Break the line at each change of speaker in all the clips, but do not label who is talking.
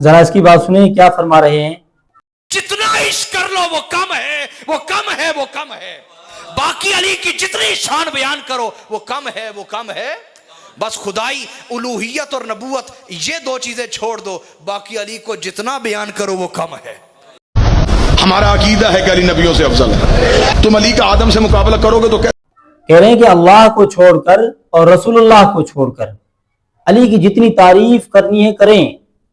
ذرا اس کی بات سنیں کیا فرما رہے ہیں.
جتنا عشق کر لو وہ کم ہے، وہ کم ہے، وہ کم ہے. باقی علی کی جتنی شان بیان کرو وہ کم ہے، وہ کم ہے. بس خدائی، الوہیت اور نبوت، یہ دو چیزیں چھوڑ دو، باقی علی کو جتنا بیان کرو وہ کم ہے.
ہمارا عقیدہ ہے کہ علی نبیوں سے افضل ہے. تم علی کا آدم سے مقابلہ کرو گے تو
کہہ رہے ہیں کہ اللہ کو چھوڑ کر اور رسول اللہ کو چھوڑ کر علی کی جتنی تعریف کرنی ہے کریں.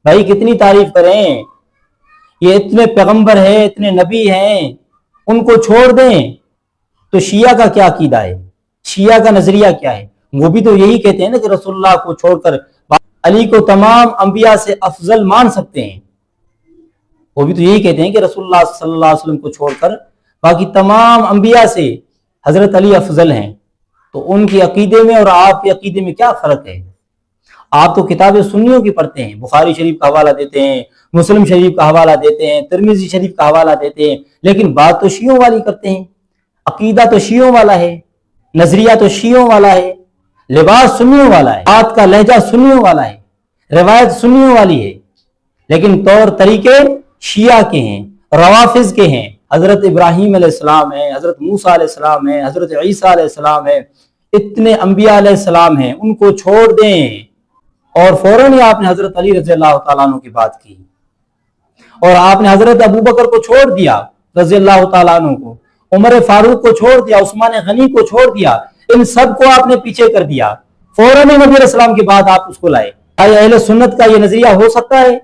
بھائی کتنی تعریف کریں، یہ اتنے پیغمبر ہیں، اتنے نبی ہیں، ان کو چھوڑ دیں. تو شیعہ کا کیا عقیدہ ہے، شیعہ کا نظریہ کیا ہے؟ وہ بھی تو یہی کہتے ہیں نا کہ رسول اللہ کو چھوڑ کر علی کو تمام انبیاء سے افضل مان سکتے ہیں. وہ بھی تو یہی کہتے ہیں کہ رسول اللہ صلی اللہ علیہ وسلم کو چھوڑ کر باقی تمام انبیاء سے حضرت علی افضل ہیں. تو ان کے عقیدے میں اور آپ کے عقیدے میں کیا فرق ہے؟ آپ تو کتابیں سنیوں کی پڑھتے ہیں، بخاری شریف کا حوالہ دیتے ہیں، مسلم شریف کا حوالہ دیتے ہیں، ترمذی شریف کا حوالہ دیتے ہیں، لیکن بات تو شیعوں والی کرتے ہیں. عقیدہ تو شیعوں والا ہے، نظریہ تو شیعوں والا ہے، لباس سنیوں والا ہے، بات کا لہجہ سنیوں والا ہے، روایت سنیوں والی ہے، لیکن طور طریقے شیعہ کے ہیں، روافظ کے ہیں. حضرت ابراہیم علیہ السلام ہیں، حضرت موسیٰ علیہ السلام ہیں، حضرت عیسیٰ علیہ السلام ہیں، اتنے انبیاء علیہ السلام ہیں، ان کو چھوڑ دیں. اور فوراً ہی آپ نے حضرت علی رضی اللہ تعالیٰ عنہ کی بات کی، اور آپ نے حضرت ابو بکر کو چھوڑ دیا رضی اللہ تعالیٰ عنہ کو، عمر فاروق کو چھوڑ دیا، عثمان غنی کو چھوڑ دیا، ان سب کو آپ نے پیچھے کر دیا. فوراً ہی نبی علیہ السلام کی بات آپ اس کو لائے. اہل سنت کا یہ نظریہ ہو سکتا ہے